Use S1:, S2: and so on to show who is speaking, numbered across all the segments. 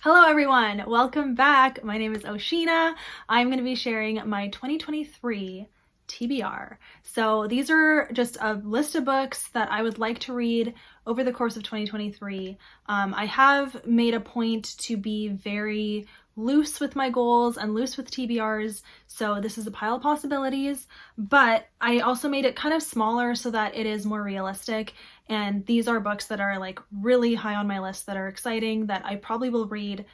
S1: Hello everyone, welcome back. My name is Oceana. I'm going to be sharing my 2023 TBR. So these are just a list of books that I would like to read over the course of 2023. I have made a point to be very loose with my goals and loose with TBRs, so this is a pile of possibilities, but I also made it kind of smaller so that it is more realistic, and these are books that are like really high on my list that are exciting that I probably will read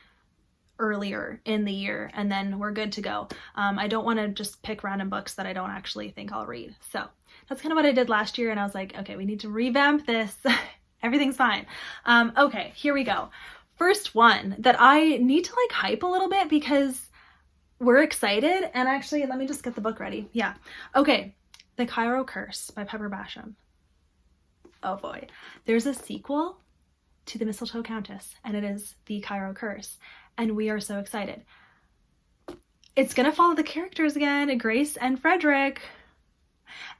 S1: earlier in the year, and then we're good to go. I don't want to just pick random books that I don't actually think I'll read. So that's kind of what I did last year, and I was like, okay, we need to revamp this. Everything's fine. Okay, here we go. First one that I need to like hype a little bit because we're excited, and actually let me just get the book ready. Yeah. Okay. The Cairo Curse by Basham. Oh boy. There's a sequel to The Mistletoe Countess, and it is The Cairo Curse, and we are so excited. It's gonna follow the characters again, Grace and Frederick,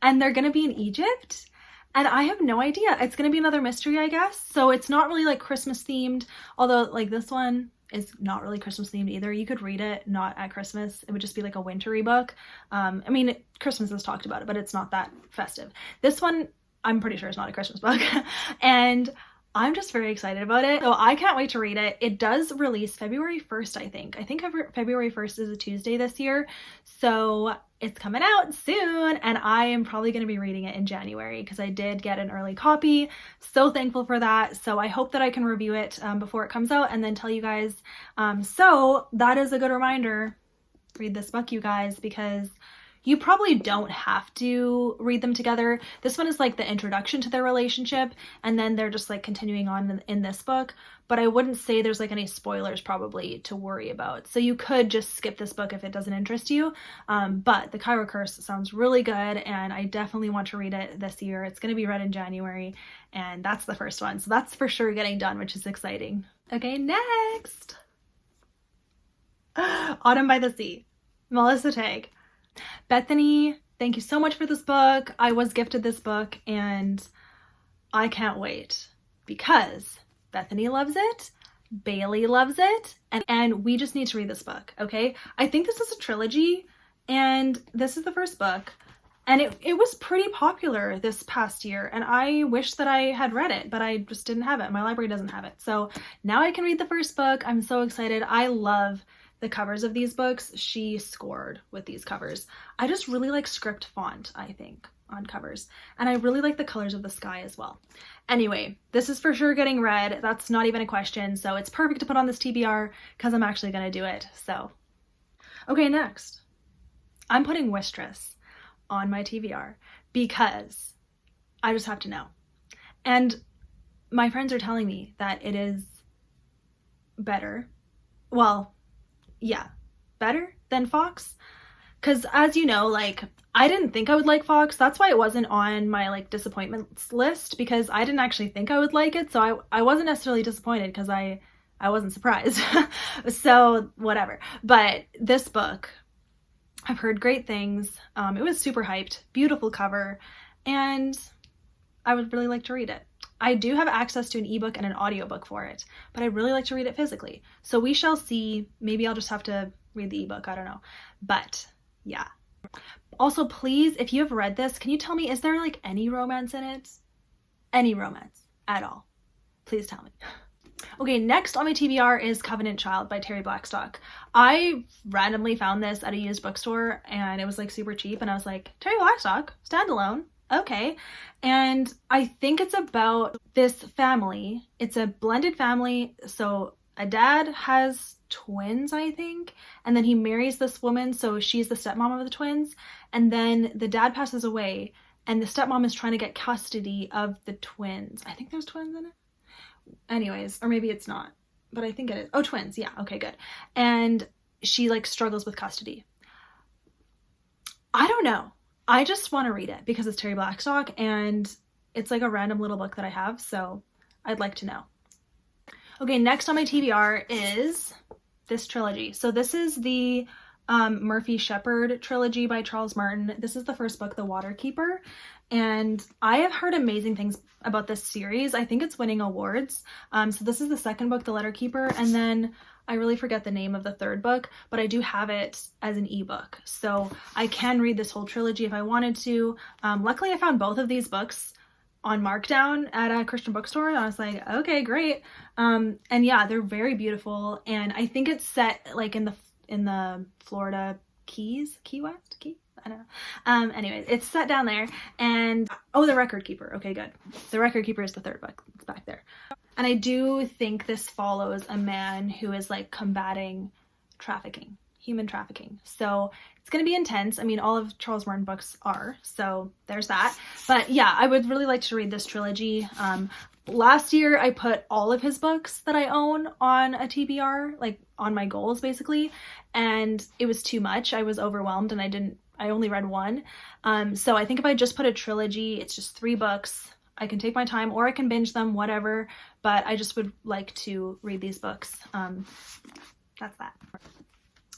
S1: and they're gonna be in Egypt. And I have no idea. It's going to be another mystery, I guess. So it's not really like Christmas themed, although like this one is not really Christmas themed either. You could read it not at Christmas. It would just be like a wintry book. I mean, Christmas has talked about it, but it's not that festive. This one, I'm pretty sure is not a Christmas book. And I'm just very excited about it. So I can't wait to read it. It does release February 1st, I think. I think February 1st is a Tuesday this year. So it's coming out soon, and I am probably going to be reading it in January because I did get an early copy. So thankful for that. So I hope that I can review it before it comes out and then tell you guys. So that is a good reminder. Read this book, you guys, because you probably don't have to read them together. This one is like the introduction to their relationship, and then they're just like continuing on in this book. But I wouldn't say there's like any spoilers probably to worry about. So you could just skip this book if it doesn't interest you. But The Cairo Curse sounds really good, and I definitely want to read it this year. It's going to be read in January, and that's the first one. So that's for sure getting done, which is exciting. Okay, next. Autumn by the Sea, Melissa Tagg. Bethany, thank you so much for this book. I was gifted this book, and I can't wait because Bethany loves it, Bailey loves it, and we just need to read this book, okay? I think this is a trilogy, and this is the first book, and it was pretty popular this past year, and I wish that I had read it, but I just didn't have it. My library doesn't have it. So now I can read the first book. I'm so excited. I love the covers of these books. She scored with these covers. I just really like script font, I think, on covers. And I really like the colors of the sky as well. Anyway, this is for sure getting read. That's not even a question. So it's perfect to put on this TBR because I'm actually going to do it. So, okay, next. I'm putting Wishtress on my TBR because I just have to know. And my friends are telling me that it is better. Well, yeah, better than Fox. Because as you know, like, I didn't think I would like Fox. That's why it wasn't on my like disappointments list, because I didn't actually think I would like it. So I wasn't necessarily disappointed because I wasn't surprised. So whatever. But this book, I've heard great things. It was super hyped, beautiful cover, and I would really like to read it. I do have access to an ebook and an audiobook for it, but I'd really like to read it physically. So we shall see. Maybe I'll just have to read the ebook. I don't know. But yeah. Also, please, if you have read this, can you tell me, is there like any romance in it? Any romance at all? Please tell me. Okay, next on my TBR is Covenant Child by Terri Blackstock. I randomly found this at a used bookstore, and it was like super cheap, and I was like, Terri Blackstock, standalone. Okay. And I think it's about this family. It's a blended family. So a dad has twins, I think, and then he marries this woman, so she's the stepmom of the twins, and then the dad passes away, and the stepmom is trying to get custody of the twins. I think there's twins in it. Anyways, or maybe it's not, but I think it is. Oh, twins. Yeah. Okay, good. And she like struggles with custody. I don't know. I just want to read it because it's Terri Blackstock, and it's like a random little book that I have, so I'd like to know. Okay, next on my TBR is this trilogy. So this is the Murphy Shepherd trilogy by Charles Martin. This is the first book, The Waterkeeper, and I have heard amazing things about this series. I think it's winning awards. So this is the second book, The Letter Keeper, and then I really forget the name of the third book, but I do have it as an ebook. So I can read this whole trilogy if I wanted to. Luckily, I found both of these books on markdown at a Christian bookstore, and I was like, okay, great. And yeah, they're very beautiful, and I think it's set like in the Florida Keys, Key West, Key? I don't know. Anyways, it's set down there, and oh, The Record Keeper. Okay, good. The Record Keeper is the third book. It's back there. And I do think this follows a man who is like combating trafficking, human trafficking. So it's going to be intense. I mean, all of Charles Martin books are, so there's that. But yeah, I would really like to read this trilogy. Last year I put all of his books that I own on a TBR, like on my goals basically, and it was too much. I was overwhelmed and I only read one. So I think if I just put a trilogy, it's just 3 books. I can take my time or I can binge them, whatever, but I just would like to read these books. That's that.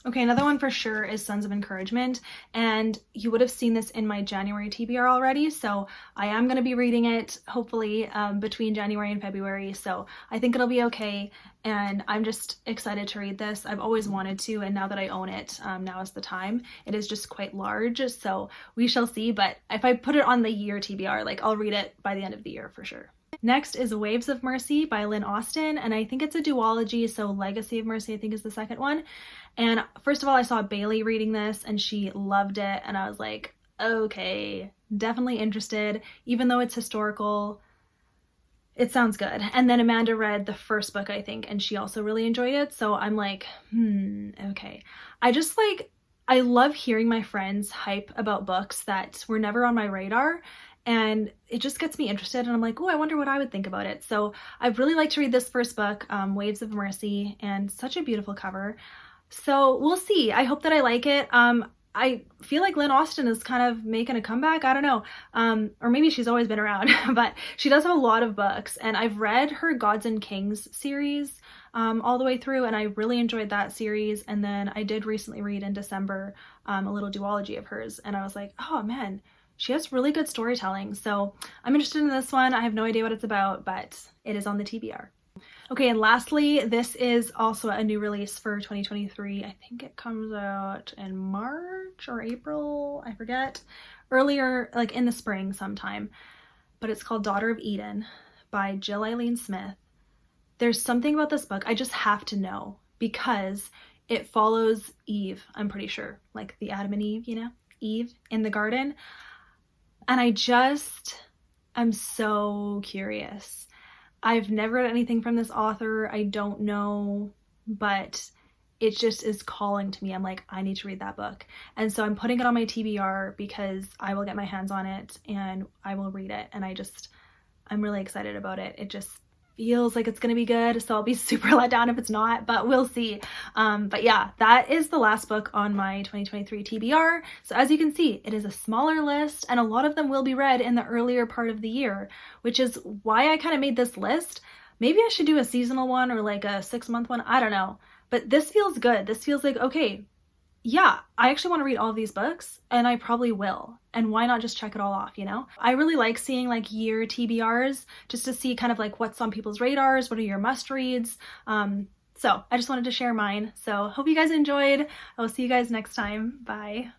S1: Okay, another one for sure is Sons of Encouragement, and you would have seen this in my January TBR already, so I am going to be reading it, hopefully, between January and February, so I think it'll be okay, and I'm just excited to read this. I've always wanted to, and now that I own it, now is the time. It is just quite large, so we shall see, but if I put it on the year TBR, like, I'll read it by the end of the year for sure. Next is Waves of Mercy by Lynn Austin, and I think it's a duology, so Legacy of Mercy I think is the second one. And first of all, I saw Bailey reading this and she loved it, and I was like, okay, definitely interested. Even though it's historical, it sounds good. And then Amanda read the first book, I think, and she also really enjoyed it, so I'm like, okay. I love hearing my friends hype about books that were never on my radar, and it just gets me interested, and I'm like, oh, I wonder what I would think about it. So I'd really like to read this first book, Waves of Mercy, and such a beautiful cover. So we'll see. I hope that I like it. I feel like Lynn Austin is kind of making a comeback. I don't know. Or maybe she's always been around, but she does have a lot of books, and I've read her Gods and Kings series all the way through, and I really enjoyed that series. And then I did recently read in December a little duology of hers, and I was like, oh man, she has really good storytelling. So I'm interested in this one. I have no idea what it's about, but it is on the TBR. Okay, and lastly, this is also a new release for 2023. I think it comes out in March or April, I forget. Earlier, like in the spring sometime. But it's called Daughter of Eden by Jill Eileen Smith. There's something about this book I just have to know, because it follows Eve, I'm pretty sure. Like the Adam and Eve, you know? Eve in the garden. And I'm so curious. I've never read anything from this author. I don't know, but it just is calling to me. I'm like, I need to read that book. And so I'm putting it on my TBR because I will get my hands on it and I will read it. And I'm really excited about it. It just feels like it's going to be good. So I'll be super let down if it's not, but we'll see. But yeah, that is the last book on my 2023 TBR. So as you can see, it is a smaller list, and a lot of them will be read in the earlier part of the year, which is why I kind of made this list. Maybe I should do a seasonal one or like a 6-month one. I don't know, but this feels good. This feels like, okay, yeah, I actually want to read all of these books, and I probably will. And why not just check it all off, you know? I really like seeing like year TBRs just to see kind of like what's on people's radars, what are your must reads. So I just wanted to share mine. So hope you guys enjoyed. I will see you guys next time. Bye.